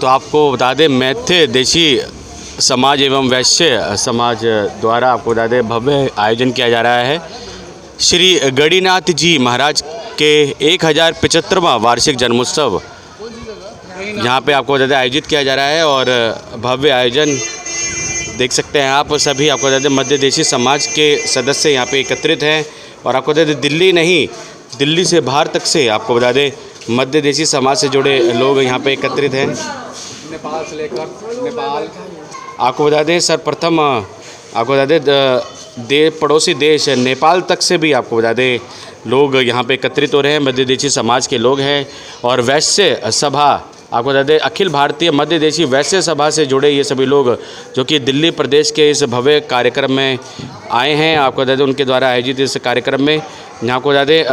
तो आपको बता दें मैथे देशी समाज एवं वैश्य समाज द्वारा आपको बता दें भव्य आयोजन किया जा रहा है। श्री गणिनाथ जी महाराज के 1075वां वार्षिक जन्मोत्सव यहाँ पे आपको बता दें आयोजित किया जा रहा है। और भव्य आयोजन देख सकते हैं आप सभी। आपको बता दें मध्य देशी समाज के सदस्य यहाँ पे एकत्रित हैं। और आपको बता दें दिल्ली नहीं, दिल्ली से बाहर तक से आपको बता दें मध्य देशी समाज से जुड़े लोग यहाँ पे एकत्रित हैं। नेपाल से लेकर नेपाल, आपको बता दें सर्वप्रथम आपको बता दें पड़ोसी देश नेपाल तक से भी आपको बता दें लोग यहाँ पे एकत्रित हो रहे हैं, मध्य देशी समाज के लोग हैं। और वैश्य सभा आपको बता दें अखिल भारतीय मध्य देशी वैश्य सभा से जुड़े ये सभी लोग जो कि दिल्ली प्रदेश के इस भव्य कार्यक्रम में आए हैं। आपको बता दें उनके द्वारा आयोजित इस कार्यक्रम में यहाँ को बता दें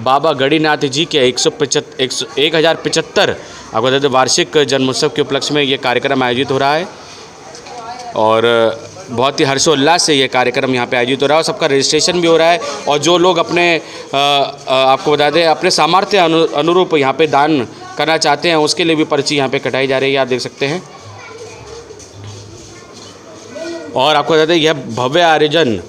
बाबा गणिनाथ जी के 1075 आपको बता दें वार्षिक जन्मोत्सव के उपलक्ष्य में ये कार्यक्रम आयोजित हो रहा है। और बहुत ही हर्षोल्लास से ये कार्यक्रम यहाँ पे आयोजित हो रहा है और सबका रजिस्ट्रेशन भी हो रहा है। और जो लोग अपने आपको बता दें अपने सामर्थ्य अनुरूप यहाँ पे दान करना चाहते हैं उसके लिए भी पर्ची यहाँ पे कटाई जा रही है, आप देख सकते हैं। और आपको बता दें यह भव्य आयोजन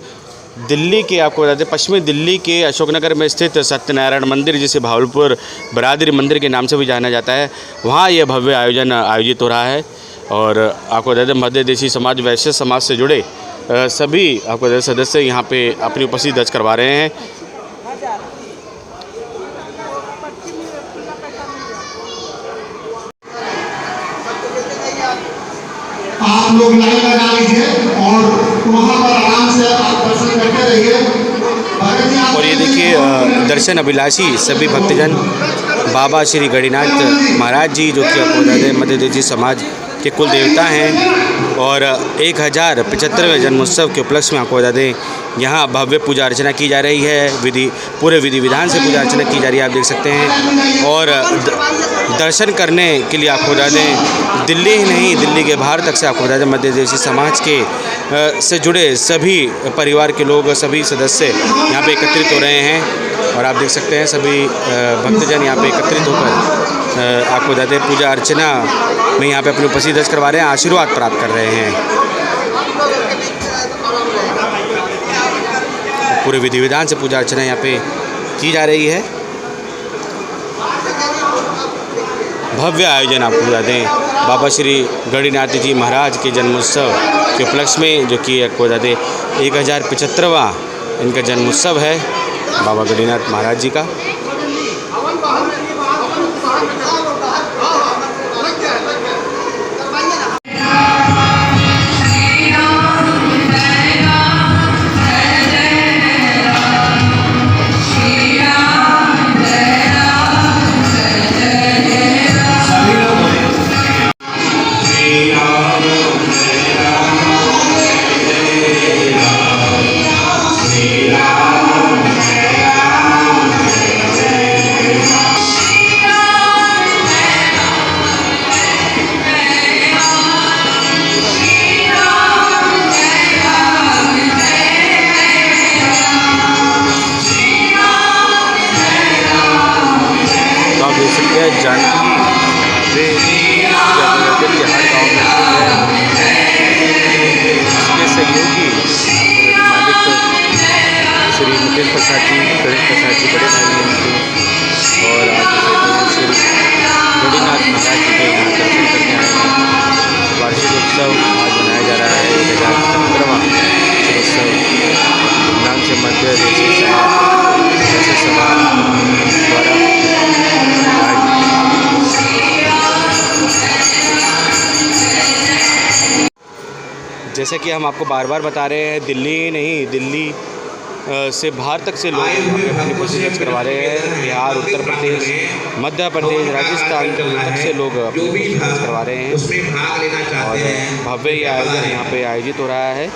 दिल्ली के आपको बता दें पश्चिमी दिल्ली के अशोकनगर में स्थित सत्यनारायण मंदिर जिसे भावलपुर बरादरी मंदिर के नाम से भी जाना जाता है, वहाँ यह भव्य आयोजन आयोजित हो रहा है। और आपको बता दें मध्य देशी समाज वैश्य समाज से जुड़े सभी आपको बता दें सदस्य यहाँ पे अपनी उपस्थिति दर्ज करवा रहे हैं। आप लोग लाइन लगा लीजिए और वहाँ पर आराम से आप दर्शन करते रहिए। और ये देखिए दर्शन अभिलाषी सभी भक्तजन बाबा श्री गणिनाथ महाराज जी जो कि आपको बता दें मध्य देशी समाज के कुल देवता हैं। और 1075वें जन्मोत्सव के उपलक्ष्य में आपको बता दें यहाँ भव्य पूजा अर्चना की जा रही है। पूरे विधि विधान से पूजा अर्चना की जा रही है, आप देख सकते हैं। और दर्शन करने के लिए आपको बता दें दिल्ली ही नहीं दिल्ली के बाहर तक से आपको बता दें मध्य देशी समाज के से जुड़े सभी परिवार के लोग सभी सदस्य यहाँ पे एकत्रित हो रहे हैं। और आप देख सकते हैं सभी भक्तजन यहाँ पे एकत्रित होकर आपको बता दें पूजा अर्चना में यहाँ पे अपनी उपस्थिति दर्ज करवा रहे हैं, आशीर्वाद प्राप्त कर रहे हैं। पूरे विधि विधान से पूजा अर्चना यहाँ पे की जा रही है। भव्य आयोजन आपको बता दें बाबा श्री गणिनाथ जी महाराज के जन्मोत्सव के उपलक्ष्य में जो कि आपको बता दें 1075वां इनका जन्मोत्सव है बाबा गणिनाथ महाराज जी का। जानकी बिहार गाँव में इसके सहयोगी मालिक श्री मुकेश प्रसाद जी, गणेश प्रसाद जी बड़े भाई हैं। और आज श्री गणिनाथ महाराज जी के यहाँ दर्शन करने आए हैं। वार्षिक उत्सव आज मनाया जा रहा है 1075वां उत्सव धूमधाम से मध्य देशी समाज सभा द्वारा जैसे कि हम आपको बार बार बता रहे हैं दिल्ली नहीं दिल्ली से बाहर तक से लोग अपनी कोशिश करवा रहे हैं। बिहार, उत्तर प्रदेश, मध्य प्रदेश, राजस्थान तक से लोग अपनी कोशिश करवा रहे हैं। और भव्य ये आयोजन यहाँ पे आयोजित हो रहा है।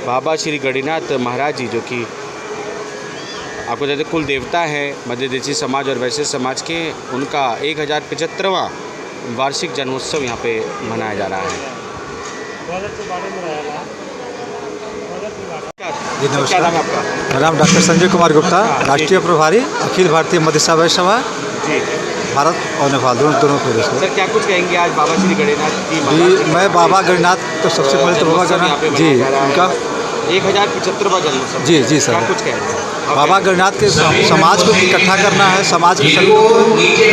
बाबा श्री गणिनाथ महाराज जी जो कि आपको कहते कुल देवता हैं मध्य देशी समाज और वैश्य समाज के, उनका 1075वां वार्षिक जन्मोत्सव यहाँ पे मनाया जा रहा है। जी नमस्कार, मेरा नाम डॉक्टर संजय कुमार गुप्ता, राष्ट्रीय प्रभारी अखिल भारतीय मध्य वैश्य सभा। जी भारत और नेपाल दोनों प्रदेश को। सर क्या कुछ कहेंगे आज बाबा श्री गणेशनाथ जी जी महाराज के मैं बाबा गणनाथ तो सबसे पहले तो बाबा गणनाथ जी उनका 1075वां जन्मोत्सव। जी जी सर क्या कुछ कहेंगे? बाबा गणनाथ के समाज को इकट्ठा करना है, समाज के सभी लोगों को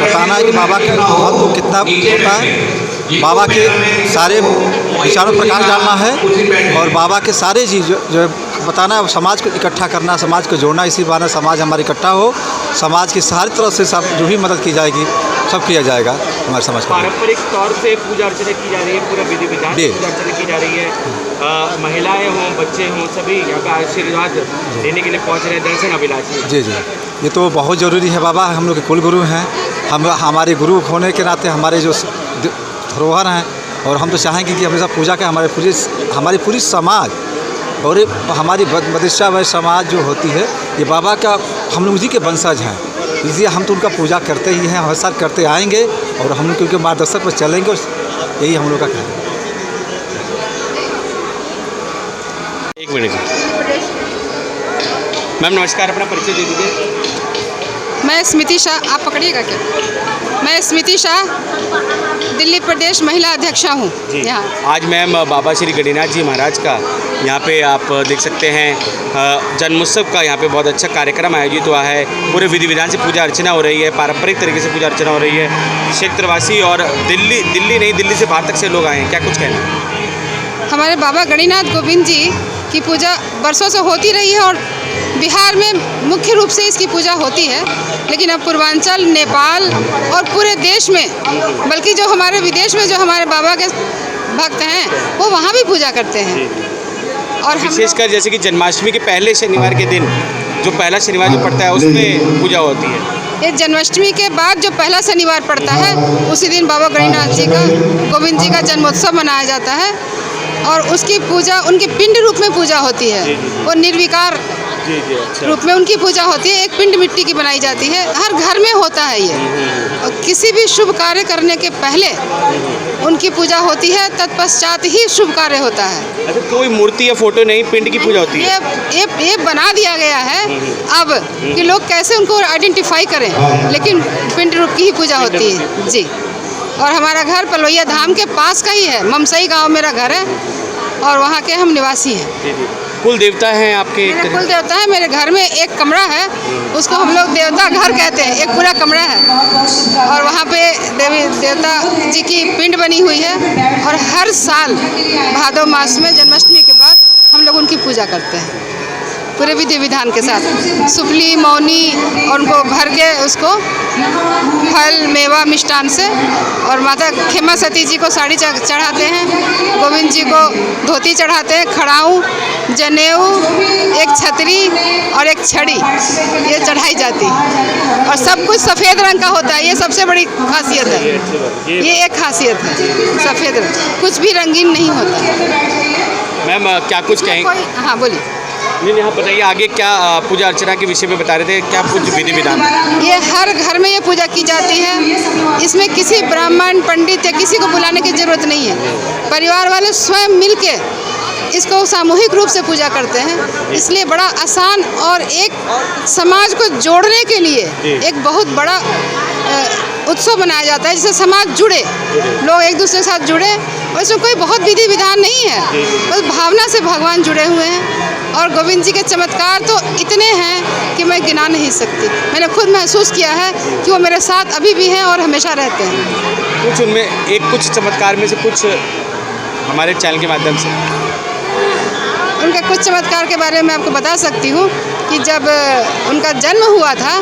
बताना है कि बाबा का महत्व कितना होता है, बाबा के सारे विचारों पर प्रकाश डालना है और बाबा के सारे चीज़ जो है बताना है, समाज को इकट्ठा करना, समाज को जोड़ना। इसी बहाने समाज हमारा इकट्ठा हो, समाज की सारी तरफ से सब जो भी मदद की जाएगी सब किया जाएगा हमारे समाज को। पारंपरिक तौर से पूजा अर्चना की जा रही है, पूरा विधि विधान से पूजा अर्चना की जा रही है। महिलाएं हों, बच्चे हों, सभी यहाँ पे आशीर्वाद लेने के लिए पहुँच रहे हैं, दर्शन अभिलाषी। जी जी ये तो बहुत ज़रूरी है। बाबा हम लोग के कुल गुरु हैं, हम हमारे गुरु होने के नाते हमारे जो धरोहर हैं और हम तो चाहेंगे कि हमेशा पूजा का हमारी पूरी समाज और हमारी बदिशा वह समाज जो होती है ये बाबा का हम लोग जी के वंशज हैं, इसलिए हम तो उनका पूजा करते ही हैं, हर साल करते आएंगे और हम लोग उनके मार्गदर्शन पर चलेंगे और यही हम लोग का कहना है। एक मिनट मैम, नमस्कार, अपना परिचय दे दीजिए। मैं स्मृति शाह, आप पकड़िएगा क्या? मैं स्मृति शाह, दिल्ली प्रदेश महिला अध्यक्षा हूँ यहाँ। आज मैम बाबा श्री गणेशनाथ जी महाराज का यहाँ पे आप देख सकते हैं जन्मोत्सव का यहाँ पे बहुत अच्छा कार्यक्रम आयोजित हुआ है। पूरे विधि विधान से पूजा अर्चना हो रही है, पारंपरिक तरीके से पूजा अर्चना हो रही है। क्षेत्रवासी और दिल्ली से बाहर तक से लोग आए हैं, क्या कुछ कहना है? हमारे बाबा गणेशनाथ गोविंद जी की पूजा वर्षों से होती रही है और बिहार में मुख्य रूप से इसकी पूजा होती है, लेकिन अब पूर्वांचल, नेपाल और पूरे देश में, बल्कि जो हमारे विदेश में जो हमारे बाबा के भक्त हैं वो वहाँ भी पूजा करते हैं। और विशेषकर जैसे कि जन्माष्टमी के पहले शनिवार के दिन जो पहला शनिवार जो पड़ता है उसमें पूजा होती है। ये जन्माष्टमी के बाद जो पहला शनिवार पड़ता है उसी दिन बाबा गणेशनाथ जी का, गोविंद जी का जन्मोत्सव मनाया जाता है और उसकी पूजा उनके पिंड रूप में पूजा होती है। वो निर्विकार रूप में उनकी पूजा होती है। एक पिंड मिट्टी की बनाई जाती है, हर घर में होता है ये। और किसी भी शुभ कार्य करने के पहले उनकी पूजा होती है, तत्पश्चात ही शुभ कार्य होता है। अच्छा, कोई मूर्ति या फोटो नहीं, पिंड की पूजा होती है। ये बना दिया गया है अब कि लोग कैसे उनको आइडेंटिफाई करें, लेकिन पिंड रूप की ही पूजा होती है जी। और हमारा घर पलोइया धाम के पास का ही है, ममसई गाँव मेरा घर है और वहाँ के हम निवासी हैं। कुल देवता हैं आपके? मेरे कुल देवता है, मेरे घर में एक कमरा है, उसको हम लोग देवता घर कहते हैं, एक पूरा कमरा है और वहाँ पे देवी देवता जी की पिंड बनी हुई है। और हर साल भादो मास में जन्माष्टमी के बाद हम लोग उनकी पूजा करते हैं पूरे विधि विधान के साथ, सुपली मौनी और उनको भर के उसको फल मेवा मिष्टान से। और माता खेमा सती जी को साड़ी चढ़ाते हैं, गोविंद जी को धोती चढ़ाते हैं, खड़ाऊ, जनेऊ, एक छतरी और एक छड़ी ये चढ़ाई जाती है और सब कुछ सफ़ेद रंग का होता है। ये सबसे बड़ी खासियत है, ये एक खासियत है, सफ़ेद रंग, कुछ भी रंगीन नहीं होता। मैम क्या कुछ कहेंगे? हाँ बोलिए। नहीं, यहाँ बताइए आगे क्या पूजा अर्चना के विषय में बता रहे थे, क्या कुछ विधि विधान? ये हर घर में ये पूजा की जाती है, इसमें किसी ब्राह्मण पंडित या किसी को बुलाने की ज़रूरत नहीं है। परिवार वाले स्वयं मिल के इसको सामूहिक रूप से पूजा करते हैं, इसलिए बड़ा आसान और एक समाज को जोड़ने के लिए एक बहुत बड़ा उत्सव मनाया जाता है, जिससे समाज जुड़े, लोग एक दूसरे के साथ जुड़े। और इसमें कोई बहुत विधि विधान नहीं है, बस भावना से भगवान जुड़े हुए हैं। और गोविंद जी के चमत्कार तो इतने हैं कि मैं गिना नहीं सकती। मैंने खुद महसूस किया है कि वो मेरे साथ अभी भी हैं और हमेशा रहते हैं। कुछ उनमें कुछ चमत्कार में से कुछ हमारे चैनल के माध्यम से उनके कुछ चमत्कार के बारे में आपको बता सकती हूँ कि जब उनका जन्म हुआ था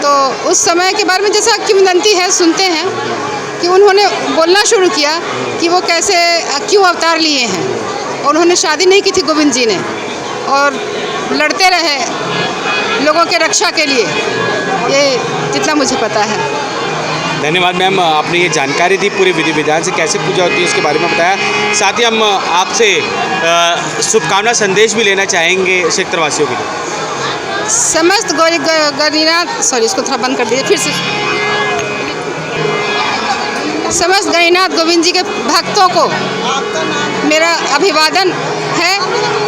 तो उस समय के बारे में जैसा किंवदंती है, सुनते हैं कि उन्होंने बोलना शुरू किया कि वो कैसे क्यों अवतार लिए हैं। और उन्होंने शादी नहीं की थी गोविंद जी ने और लड़ते रहे लोगों के रक्षा के लिए, ये जितना मुझे पता है। धन्यवाद मैम, आपने ये जानकारी दी पूरे विधि विधान से कैसे पूजा होती है उसके बारे में बताया। साथ ही हम आपसे शुभकामना संदेश भी लेना चाहेंगे क्षेत्रवासियों के लिए। समस्त गणनाथ, सॉरी इसको थोड़ा बंद कर दीजिए फिर से। समस्त गणनाथ गोविंद जी के भक्तों को मेरा अभिवादन है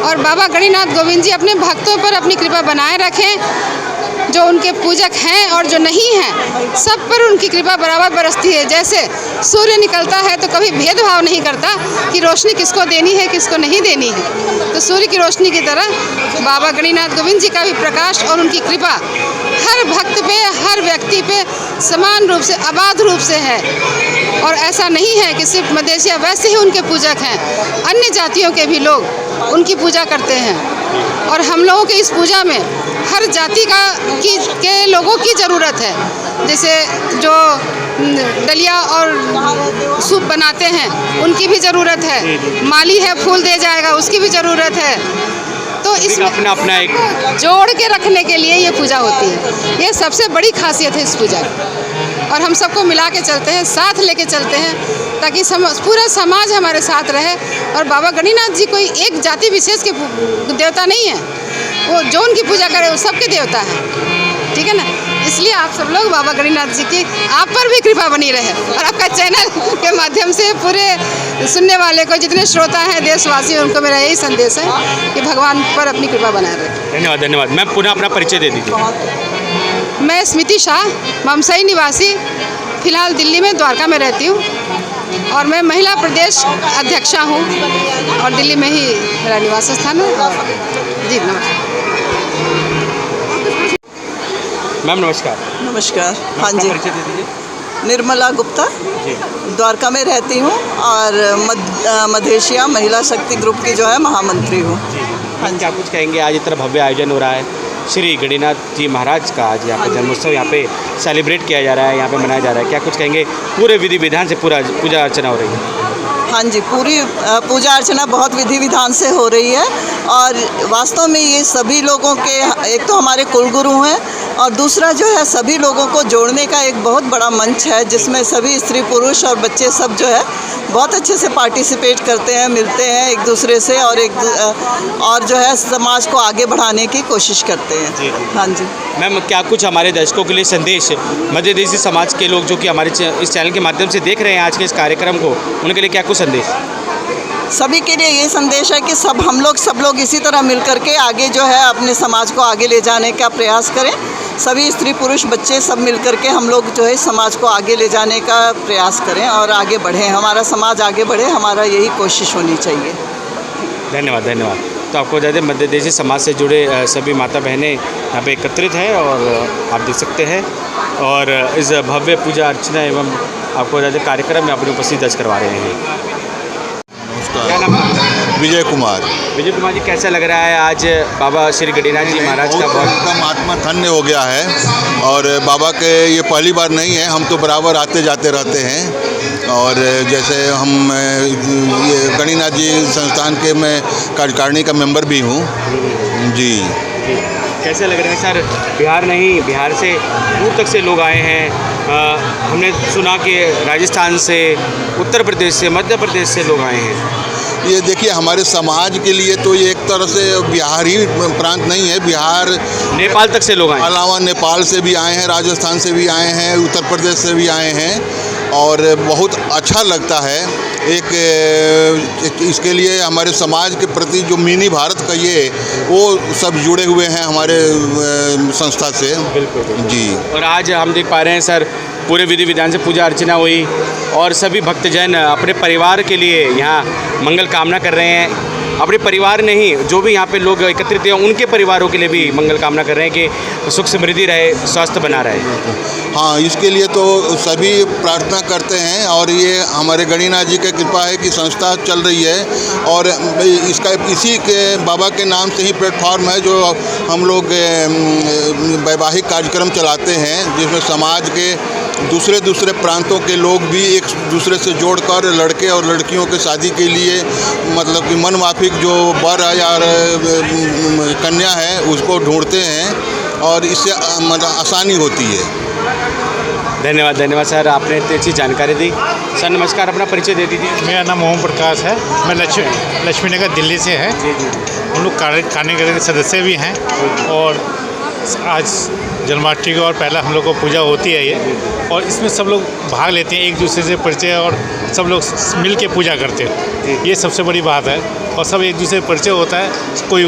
और बाबा गणनाथ गोविंद जी अपने भक्तों पर अपनी कृपा बनाए रखें। जो उनके पूजक हैं और जो नहीं हैं, सब पर उनकी कृपा बराबर बरसती है। जैसे सूर्य निकलता है तो कभी भेदभाव नहीं करता कि रोशनी किसको देनी है किसको नहीं देनी है। तो सूर्य की रोशनी की तरह बाबा गणिनाथ गोविंद जी का भी प्रकाश और उनकी कृपा हर भक्त पे, हर व्यक्ति पे समान रूप से, अबाध रूप से है। और ऐसा नहीं है कि सिर्फ मदेशिया वैसे ही उनके पूजक हैं, अन्य जातियों के भी लोग उनकी पूजा करते हैं। और हम लोगों के इस पूजा में हर जाति के लोगों की ज़रूरत है। जैसे जो दलिया और सूप बनाते हैं उनकी भी ज़रूरत है, माली है फूल दे जाएगा उसकी भी ज़रूरत है। तो इसमें अपना एक जोड़ के रखने के लिए ये पूजा होती है। ये सबसे बड़ी खासियत है इस पूजा की। और हम सबको मिला के चलते हैं, साथ लेके चलते हैं, ताकि पूरा समाज हमारे साथ रहे। और बाबा गणिनाथ जी कोई एक जाति विशेष के देवता नहीं है, वो जो उनकी पूजा करे वो सबके देवता है, ठीक है ना। इसलिए आप सब लोग बाबा गणिनाथ जी की आप पर भी कृपा बनी रहे। और आपका चैनल के माध्यम से पूरे सुनने वाले को, जितने श्रोता हैं देशवासी, उनको मेरा यही संदेश है कि भगवान पर अपनी कृपा बनाए रखें। धन्यवाद धन्यवाद। मैं पुनः अपना परिचय दे दीजिए। मैं स्मृति शाह, ममसई निवासी, फ़िलहाल दिल्ली में द्वारका में रहती हूँ। और मैं महिला प्रदेश अध्यक्षा हूँ और दिल्ली में ही मेरा निवास स्थान है। जी नमस्कार मैम। नमस्कार। नमस्कार। हाँ जी, परिचय दे दीजिए। निर्मला गुप्ता, जी। द्वारका में रहती हूँ और मधेशिया महिला शक्ति ग्रुप की जो है महामंत्री हूँ। हाँ, क्या कुछ कहेंगे? आज इतना भव्य आयोजन हो रहा है श्री गणिनाथ जी महाराज का, आज यहाँ पे जन्मोत्सव यहाँ पे सेलिब्रेट किया जा रहा है, यहाँ पे मनाया जा रहा है। क्या कुछ कहेंगे? पूरे विधि विधान से पूरा पूजा अर्चना हो रही है। हाँ जी, पूरी पूजा अर्चना बहुत विधि विधान से हो रही है। और वास्तव में ये सभी लोगों के, एक तो हमारे कुलगुरु हैं और दूसरा जो है सभी लोगों को जोड़ने का एक बहुत बड़ा मंच है, जिसमें सभी स्त्री पुरुष और बच्चे सब जो है बहुत अच्छे से पार्टिसिपेट करते हैं, मिलते हैं एक दूसरे से और जो है समाज को आगे बढ़ाने की कोशिश करते हैं। जी। हाँ जी मैम, क्या कुछ हमारे दर्शकों के लिए संदेश, मध्य देशी समाज के लोग जो कि हमारे इस चैनल के माध्यम से देख रहे हैं आज के इस कार्यक्रम को, उनके लिए क्या कुछ संदेश? सभी के लिए ये संदेश है कि सब लोग इसी तरह मिल कर के आगे जो है अपने समाज को आगे ले जाने का प्रयास करें। सभी स्त्री पुरुष बच्चे सब मिल कर के हम लोग जो है समाज को आगे ले जाने का प्रयास करें और आगे बढ़ें, हमारा समाज आगे बढ़े, हमारा यही कोशिश होनी चाहिए। धन्यवाद धन्यवाद। तो आपको बता दें, मध्य देशी समाज से जुड़े सभी माता बहनें यहाँ पे एकत्रित हैं और आप देख सकते हैं। और इस भव्य पूजा अर्चना एवं आपको बता दें कार्यक्रम में अपनी उपस्थिति दर्ज करवा रहे हैं। क्या नाम है? विजय कुमार। विजय कुमार जी, कैसा लग रहा है आज बाबा श्री गणिनाथ जी महाराज का बहुत एकदम आत्मा धन्य हो गया है। और बाबा के ये पहली बार नहीं है, हम तो बराबर आते जाते रहते हैं। और जैसे हम ये गणिनाथ जी संस्थान के मैं कार्यकारिणी का मेंबर भी हूँ। जी। कैसे लग रहे हैं सर? बिहार नहीं, बिहार से दूर तक से लोग आए हैं। हमने सुना कि राजस्थान से, उत्तर प्रदेश से, मध्य प्रदेश से लोग आए हैं। ये देखिए, हमारे समाज के लिए तो ये एक तरह से बिहार ही प्रांत नहीं है, बिहार नेपाल तक से लोग आए हैं। अलावा नेपाल से भी आए हैं, राजस्थान से भी आए हैं, उत्तर प्रदेश से भी आए हैं। और बहुत अच्छा लगता है। एक इसके लिए हमारे समाज के प्रति जो मिनी भारत कहिए, वो सब जुड़े हुए हैं हमारे संस्था से। बिल्कुल जी। और आज हम देख पा रहे हैं सर, पूरे विधि विधान से पूजा अर्चना हुई और सभी भक्तजन अपने परिवार के लिए यहाँ मंगल कामना कर रहे हैं। अपने परिवार नहीं, जो भी यहाँ पे लोग एकत्रित हैं उनके परिवारों के लिए भी मंगल कामना कर रहे हैं कि सुख समृद्धि रहे, स्वास्थ्य बना रहे। हाँ, इसके लिए तो सभी प्रार्थना करते हैं। और ये हमारे गणिनाथ जी की कृपा है कि संस्था चल रही है। और इसका इसी के बाबा के नाम से ही प्लेटफॉर्म है जो हम लोग वैवाहिक कार्यक्रम चलाते हैं, जिसमें समाज के दूसरे प्रांतों के लोग भी एक दूसरे से जोड़कर लड़के और लड़कियों के शादी के लिए, मतलब कि मन माफिक जो वर है या कन्या है उसको ढूंढते हैं और इससे मतलब आसानी होती है। धन्यवाद धन्यवाद सर, आपने इतनी अच्छी जानकारी दी। सर नमस्कार, अपना परिचय दे दीजिए। मेरा नाम ओम प्रकाश है, मैं लक्ष्मी नगर दिल्ली से है। हम लोग कार्यकारिणी के सदस्य भी हैं और आज जन्माष्टमी का और पहला हम लोग को पूजा होती है ये, और इसमें सब लोग भाग लेते हैं, एक दूसरे से परिचय और सब लोग मिल के पूजा करते हैं। ये सबसे बड़ी बात है, और सब एक दूसरे से परिचय होता है। कोई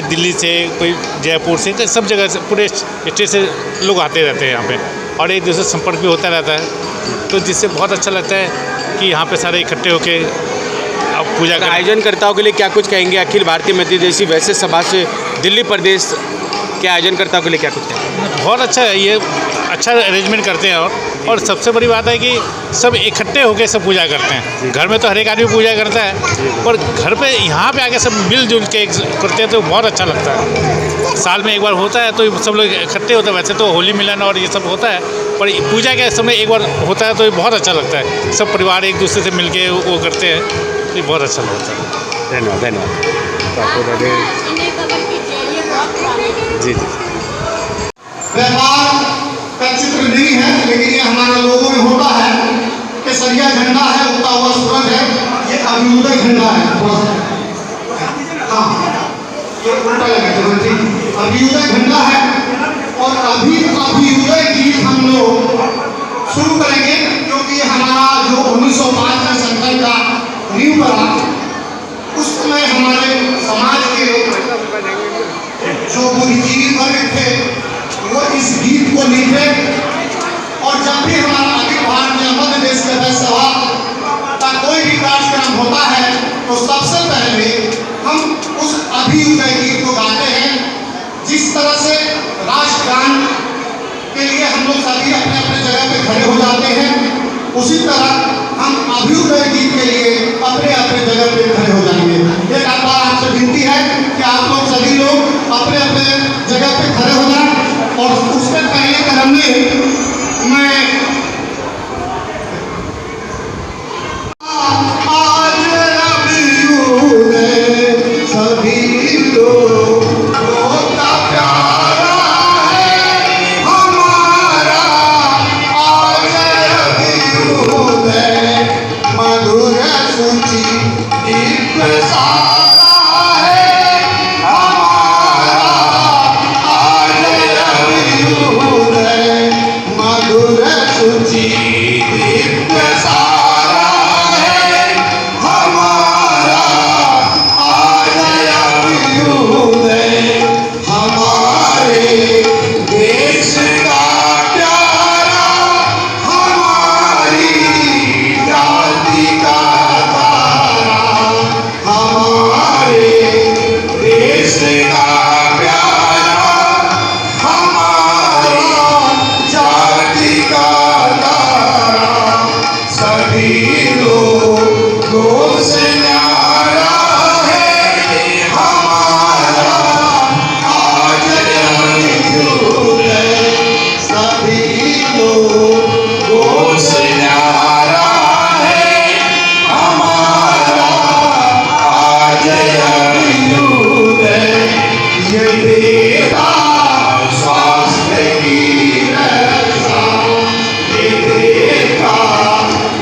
दिल्ली से, कोई जयपुर से, सब जगह से, पूरे स्टेट से लोग आते रहते हैं यहाँ पे, और एक दूसरे से संपर्क भी होता रहता है। तो जिससे बहुत अच्छा लगता है कि यहाँ पे सारे इकट्ठे होके पूजा का आयोजनकर्ताओं के लिए क्या कुछ कहेंगे? अखिल भारतीय मध्यदेशी वैश्य सभा से दिल्ली प्रदेश के आयोजनकर्ताओं के लिए क्या कुछ कहेंगे? बहुत अच्छा है, ये अच्छा अरेंजमेंट करते हैं। और सबसे बड़ी बात है कि सब इकट्ठे होकर सब पूजा करते हैं। घर में तो हर एक आदमी पूजा करता है, पर घर पे यहाँ पे आके सब मिलजुल के करते हैं तो बहुत अच्छा लगता है। साल में एक बार होता है तो सब लोग इकट्ठे होते हैं। वैसे तो होली मिलन और ये सब होता है, पर पूजा के समय एक बार होता है तो बहुत अच्छा लगता है। सब परिवार एक दूसरे से मिल के वो करते हैं, तो ये बहुत अच्छा लगता है। धन्यवाद धन्यवाद। तो आपको जी जी व्यापार का चित्र नहीं है, लेकिन ये हमारे लोगों में होता है। केसरिया झंडा है, उगता हुआ सूरज है, ये अभ्युदय झंडा है। हाँ, ये उल्टा लगा चलो जी। अभ्युदय झंडा है, और अभ्युदय गीत हम लोग शुरू करेंगे, क्योंकि हमारा जो 1905 में संकल्प का नींव पड़ा, उस समय हमारे समाज के जो बुद्धिजीवी वर्ग थे वो इस गीत को लिखे। और जब भी हमारा अखिल भारतीय मध्यदेश सभा का कोई भी कार्यक्रम होता है तो सबसे पहले हम उस अभ्युदय गीत को गाते हैं। जिस तरह से राष्ट्रगान के लिए हम लोग सभी अपने अपने जगह पे खड़े हो जाते हैं, उसी तरह हम अभ्युदय गीत के लिए अपने अपने जगह पे खड़े हो जाएंगे। एक बार आपसे विनती है कि आप लोग सभी लोग अपने अपने जगह पे खड़े हो जाएं। और उससे पहले क्रम में मैं आज अभ्युदय सभी लोगों का प्यारा है हमारा, आज अभ्युदय मधुर सूची दिव्य सारा है हमारा, आज अभ्युदय मधुर सूची दिव्य सारा है हमारा, आज अभ्युदय हमारे देश का प्यारा, हमारी जाति का तारा, हमारे देश का प्यारा, हमारी जाति का तारा, सभी लोगों से न्यारा है हमारा, आज अभ्युदय सभी लोगों से न्यारा है हमारा, आज अभ्युदय ये देता स्वास्थ्य की रक्षा, ये देता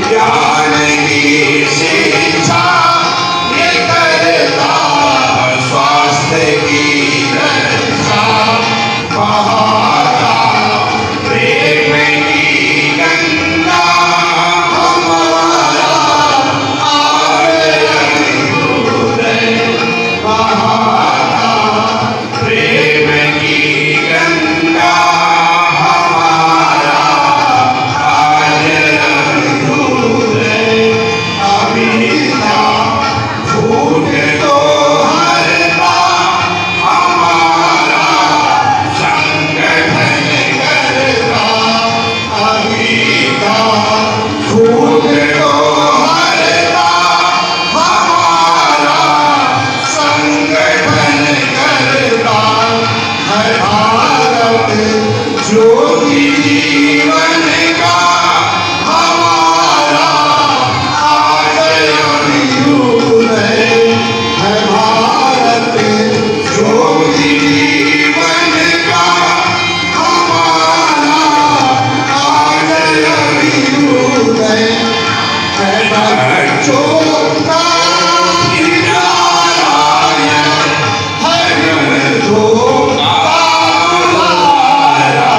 ज्ञान की शिक्षा, ये करता स्वास्थ्य की रक्षा, बहाता प्रेम की गंगा हमारा, आज अभ्युदय बहाता प्रेम की गंगा हमारा, आज अभ्युदय अभिता झूठ तो हरता हमारा, संगठन करता अभिता झूठ तो हरता हमारा, संगठन करता है भारत ज्योति जीवन का हमारा, आज अभ्युदय है भारत ज्योति जीवन का हमारा, आज अभ्युदय है बच्चों का नारायण, हर जो का दुलारा,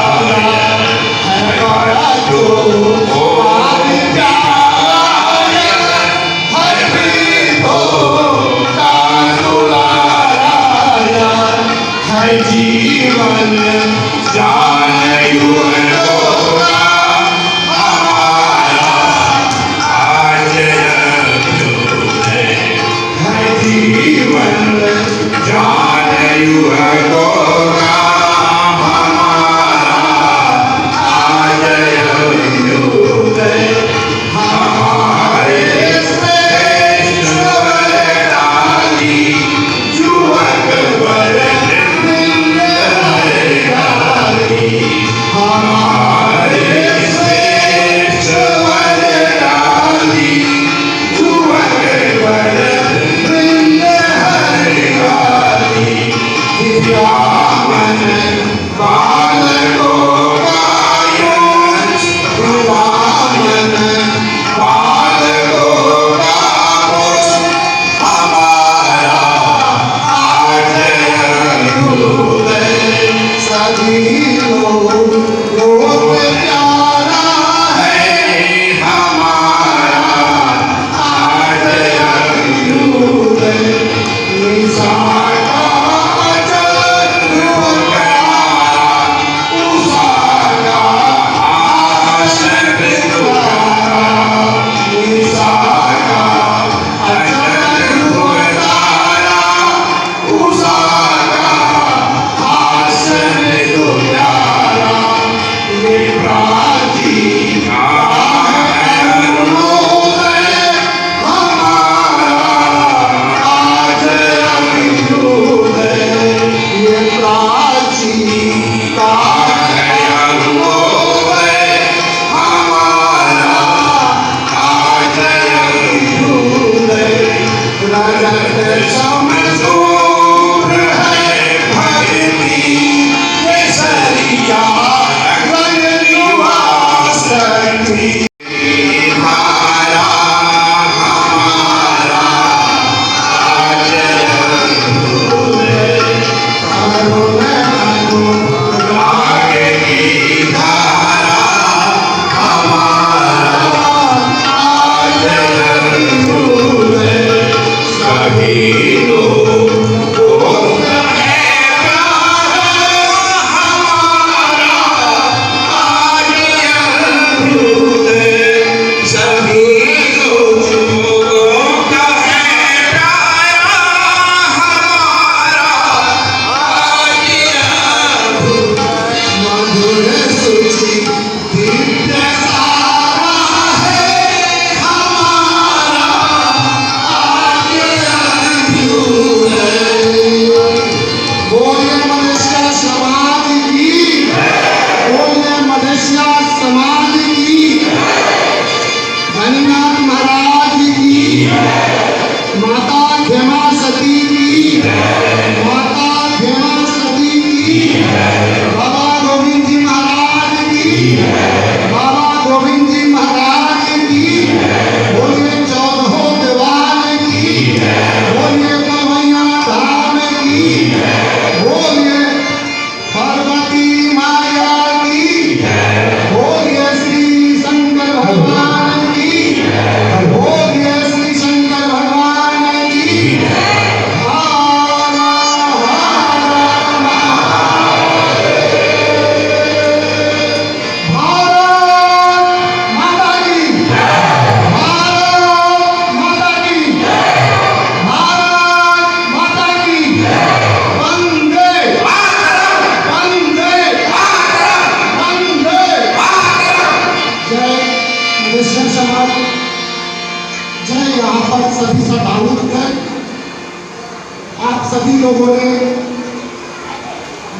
सभी लोगों ने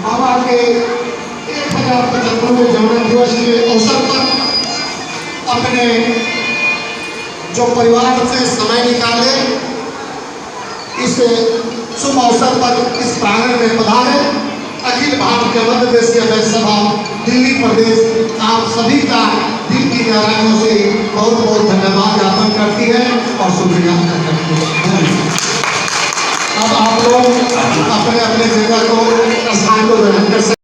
बाबा के 1075वें जन्म दिवस के अवसर पर अपने जो परिवार से समय निकाले इस शुभ अवसर पर इस प्रांगण में पधारे। अखिल भारतीय मध्य प्रदेश वैश्य सभा दिल्ली प्रदेश आप सभी का दिल की गहराइयों से बहुत बहुत धन्यवाद ज्ञापन करती है और शुक्रिया अदा करती है। अब आप लोग अपने अपने जगह को स्थान को ग्रहण कर सकते।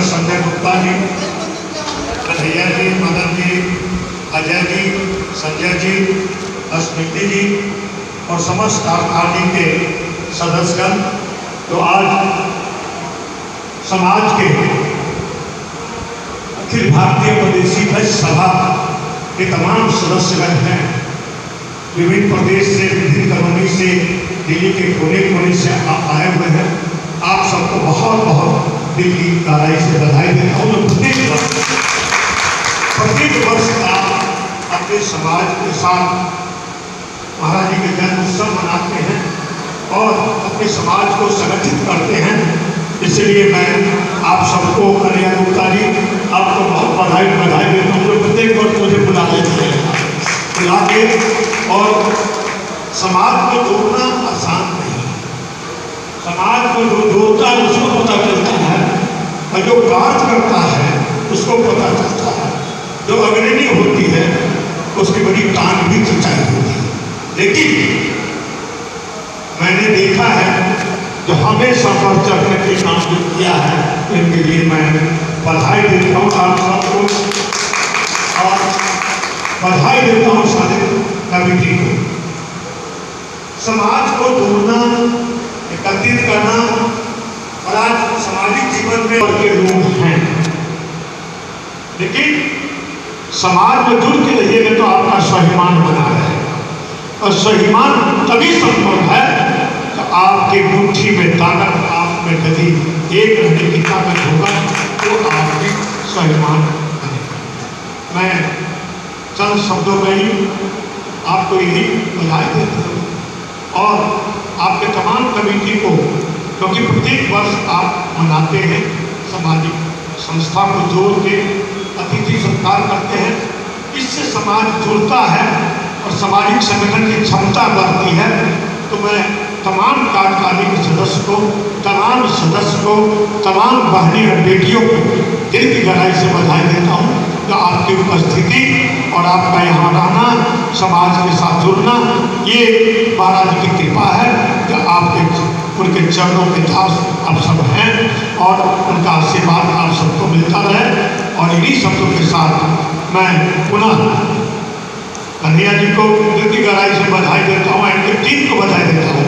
संजय गुप्ता जी, कन्हैया जी, मदन जी, अजय जी, संजय जी, स्मृति जी और समस्त आरडी के सदस्यगण, तो आज समाज के अखिल भारतीय प्रदेशी वैश्य सभा के तमाम सदस्यगण हैं। विभिन्न प्रदेश से, विभिन्न कॉलोनी से, दिल्ली के कोने कोने से आए हुए हैं। आप सबको बहुत बहुत दिल की गहराई से बधाई देता हूँ। प्रत्येक वर्ष आप अपने समाज के साथ महाराज जी के जन्म उत्सव मनाते हैं और अपने समाज को संगठित करते हैं। इसलिए मैं आप सबको, कन्हैया गुप्ता जी, आपको बहुत बधाई देता हूँ जो प्रत्येक वर्ष मुझे बुला लेते हैं, बुला के और समाज को जोड़ना आसान नहीं। समाज को जो जोड़ता है उसको पता चलता है और जो कार्य करता है उसको पता चलता है। जो अग्रणी होती है उसकी बड़ी टांग भी खिंचाई होती है। लेकिन मैंने देखा है जो हमेशा बढ़ चढ़ने के काम जो किया है, इनके लिए मैं बधाई देता हूँ आप सबको और बधाई देता हूँ सारे कमेटी को। समाज को जोड़ना, एकत्रित करना और आज सामाजिक जीवन में के लोग हैं, लेकिन समाज में जुड़ के रहिएगा तो आपका स्वाभिमान बना रहेगा और स्वाभिमान तभी संभव है कि आपके मुट्ठी में ताकत, आप में कभी एक रहने की ताकत होगा तो आपकी स्वाभिमान बनेगा। मैं चंद शब्दों में ही आपको यही बधाई देता हूँ और आपके तमाम कमेटी को, क्योंकि प्रत्येक वर्ष आप मनाते हैं, सामाजिक संस्था को जोड़ के अतिथि सत्कार करते हैं। इससे समाज जुड़ता है और सामाजिक संगठन की क्षमता बढ़ती है। तो मैं तमाम कार्यकारिणी के सदस्य को, तमाम सदस्य को, तमाम बहनी और बेटियों को दिल की गहराई से बधाई देता हूँ कि आपकी उपस्थिति और आपका यहाँ रहना, समाज के साथ जुड़ना, ये महाराज की कृपा है कि आपके उनके चरणों के दास आप सब हैं और उनका आशीर्वाद आप सबको मिलता रहे। और इन्हीं शब्दों के साथ मैं पुनः कन्हैया जी को दिल की गहराई से बधाई देता हूँ, इनकी टीम को बधाई देता हूँ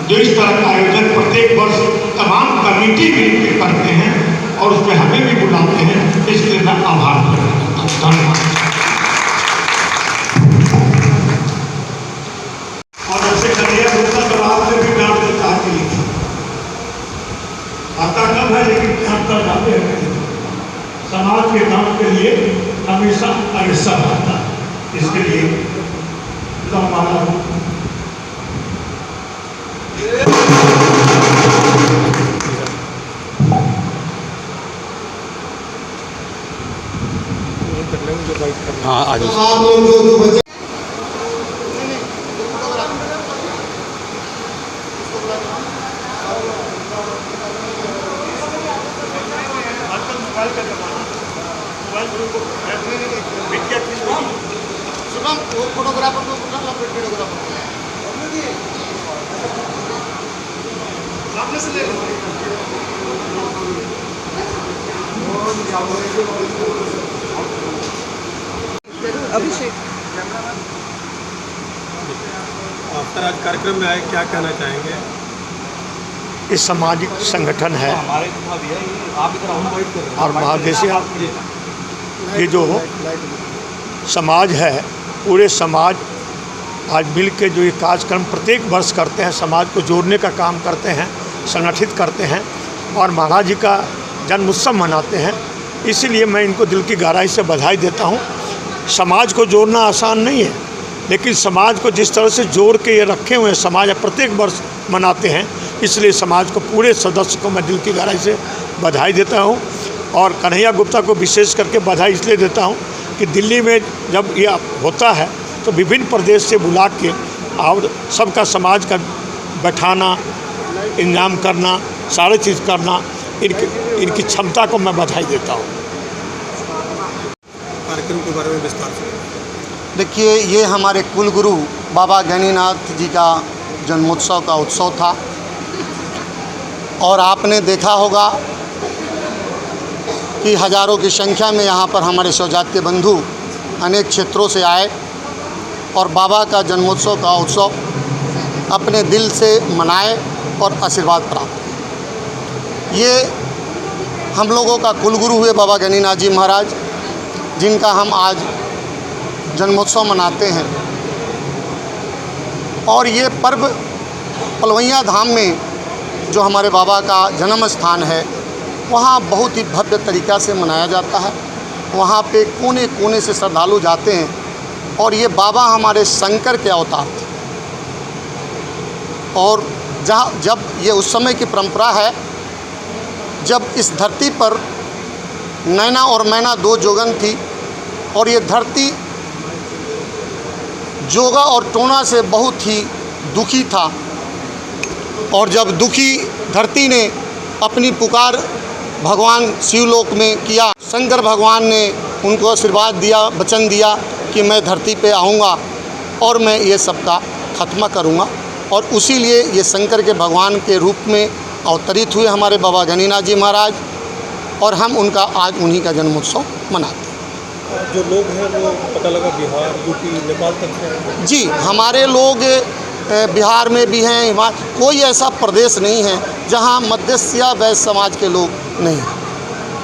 जो इस तरह का आयोजन प्रत्येक वर्ष तमाम कमेटी मिलकर करते हैं। और उसमें हमें भी बुलाते हैं, इसलिए मैं आभार प्रकट करता हूँ। धन्यवाद। और ऐसे कन्हैया गुप्ता तो आपने भी डांट देता है आता कब है, लेकिन काम कर जाते हैं। समाज के काम के लिए हमेशा अग्रसर रहता है, इसके लिए सम्मान। हाँ आज आप लोग जो बच्चे फोटोग्राफर को सामने से ले लो। अभिषेक आफ्टर आज कार्यक्रम में आए, क्या कहना चाहेंगे? ये सामाजिक संगठन है और महादेशी ये जो समाज है, पूरे समाज आज मिल के जो ये कार्यक्रम प्रत्येक वर्ष करते हैं, समाज को जोड़ने का काम करते हैं, संगठित करते हैं और महाराज जी का जन्म उत्सव मनाते हैं। इसीलिए मैं इनको दिल की गहराई से बधाई देता हूँ। समाज को जोड़ना आसान नहीं है, लेकिन समाज को जिस तरह से जोड़ के ये रखे हुए हैं, समाज प्रत्येक वर्ष मनाते हैं, इसलिए समाज को पूरे सदस्य को मैं दिल की गहराई से बधाई देता हूँ। और कन्हैया गुप्ता को विशेष करके बधाई इसलिए देता हूँ कि दिल्ली में जब ये होता है तो विभिन्न प्रदेश से बुला के और सबका समाज का बैठाना, इंतजाम करना, सारी चीज़ करना, इनकी क्षमता को मैं बधाई देता हूँ। कार्यक्रम के बारे में विस्तार से देखिए, ये हमारे कुलगुरु बाबा गणिनाथ जी का जन्मोत्सव का उत्सव था और आपने देखा होगा कि हज़ारों की संख्या में यहाँ पर हमारे स्वजातीय बंधु अनेक क्षेत्रों से आए और बाबा का जन्मोत्सव का उत्सव अपने दिल से मनाए और आशीर्वाद प्राप्त। ये हम लोगों का कुलगुरु हुए बाबा गणिनाथ जी महाराज, जिनका हम आज जन्मोत्सव मनाते हैं। और ये पर्व पलवैया धाम में जो हमारे बाबा का जन्म स्थान है, वहाँ बहुत ही भव्य तरीक़ा से मनाया जाता है। वहाँ पे कोने कोने से श्रद्धालु जाते हैं और ये बाबा हमारे शंकर के अवतार थे। और जब ये उस समय की परंपरा है जब इस धरती पर नैना और मैना दो जोगन थी और ये धरती जोगा और टोना से बहुत ही दुखी था। और जब दुखी धरती ने अपनी पुकार भगवान शिवलोक में किया, शंकर भगवान ने उनको आशीर्वाद दिया, वचन दिया कि मैं धरती पे आऊँगा और मैं ये सब का खात्मा करूँगा। और उसी लिए ये शंकर के भगवान के रूप में अवतरित हुए हमारे बाबा गणिनाथ जी महाराज और हम उनका आज उन्हीं का जन्मोत्सव मनाते हैं। जो लोग हैं वो पता लगा बिहार, यूपी, नेपाल तक हैं। जी, हमारे लोग बिहार में भी हैं, कोई ऐसा प्रदेश नहीं है जहां मध्यस्थी या वैश्य समाज के लोग नहीं हैं।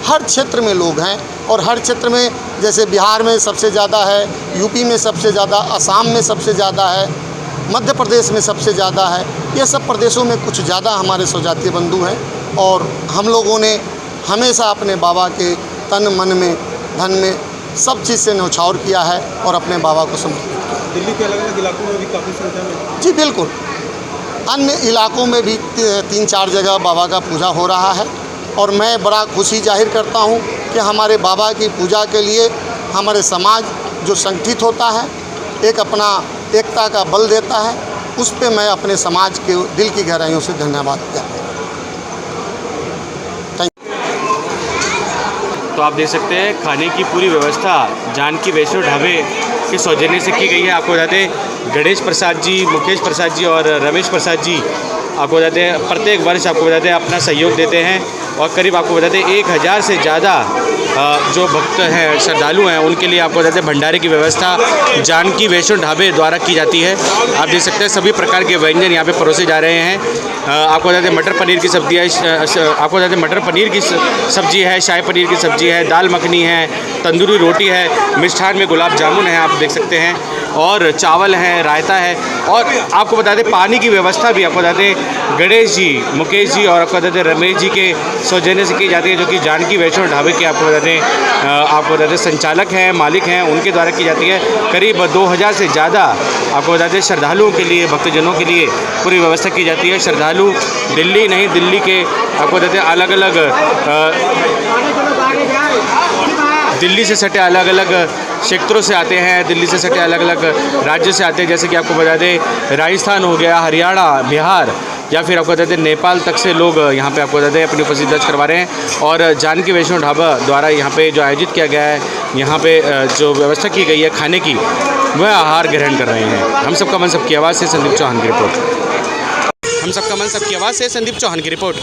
हर क्षेत्र में लोग हैं और हर क्षेत्र में, जैसे बिहार में सबसे ज़्यादा है, यूपी में सबसे ज़्यादा, असम में सबसे ज़्यादा है, मध्य प्रदेश में सबसे ज़्यादा है। ये सब प्रदेशों में कुछ ज़्यादा हमारे स्वजातीय बंधु हैं और हम लोगों ने हमेशा अपने बाबा के तन मन में धन में सब चीज़ से न्यौछावर किया है और अपने बाबा को समर्पित किया। दिल्ली के अलग अलग इलाकों में भी काफ़ी संख्या में? जी बिल्कुल, अन्य इलाकों में भी 3-4 जगह बाबा का पूजा हो रहा है और मैं बड़ा खुशी जाहिर करता हूँ कि हमारे बाबा की पूजा के लिए हमारे समाज जो संगठित होता है, एक अपना एकता का बल देता है, उस पे मैं अपने समाज के दिल की गहराइयों से धन्यवाद करता हूँ। तो आप देख सकते हैं खाने की पूरी व्यवस्था जानकी वैष्णो ढाबे के सौजन्य से की गई है। आपको बताते हैं गणेश प्रसाद जी, मुकेश प्रसाद जी और रमेश प्रसाद जी आपको बताते हैं प्रत्येक वर्ष आपको बताते हैं अपना सहयोग देते हैं और करीब आपको बताते हैं 1000 से ज़्यादा जो भक्त हैं, श्रद्धालु हैं, उनके लिए आपको बता दें भंडारे की व्यवस्था जानकी वैष्णो ढाबे द्वारा की जाती है। आप देख सकते हैं सभी प्रकार के व्यंजन यहाँ पे परोसे जा रहे हैं। आपको बता दें मटर पनीर की सब्जी है, आपको बता दें मटर पनीर की सब्जी है, शाही पनीर की सब्जी है, दाल मखनी है, तंदूरी रोटी है, मिष्ठान में गुलाब जामुन है, आप देख सकते हैं, और चावल है, रायता है। और आपको बता दें पानी की व्यवस्था भी आपको बता दें गणेश जी, मुकेश जी और आपको बता दें रमेश जी के सौजन्य से की जाती है, जो कि जानकी वैष्णो ढाबे के आपको बता दें संचालक हैं, मालिक हैं, उनके द्वारा की जाती है। करीब 2000 से ज़्यादा आपको बता दें श्रद्धालुओं के लिए, भक्तजनों के लिए पूरी व्यवस्था की जाती है। श्रद्धालु दिल्ली नहीं, दिल्ली के आपको बता दें अलग अलग दिल्ली से सटे अलग अलग क्षेत्रों से आते हैं, दिल्ली से सटे अलग अलग राज्यों से आते हैं, जैसे कि आपको बता दें राजस्थान हो गया, हरियाणा, बिहार या फिर आपको बता दें नेपाल तक से लोग यहाँ पे आपको बता दें अपनी उपस्थिति दर्ज करवा रहे हैं। और जानकी वैष्णो ढाबा द्वारा यहाँ पे जो आयोजित किया गया है, यहाँ पे जो व्यवस्था की गई है खाने की, वह आहार ग्रहण कर रहे हैं। हम सबका मन सबकी आवाज़ से संदीप चौहान की रिपोर्ट।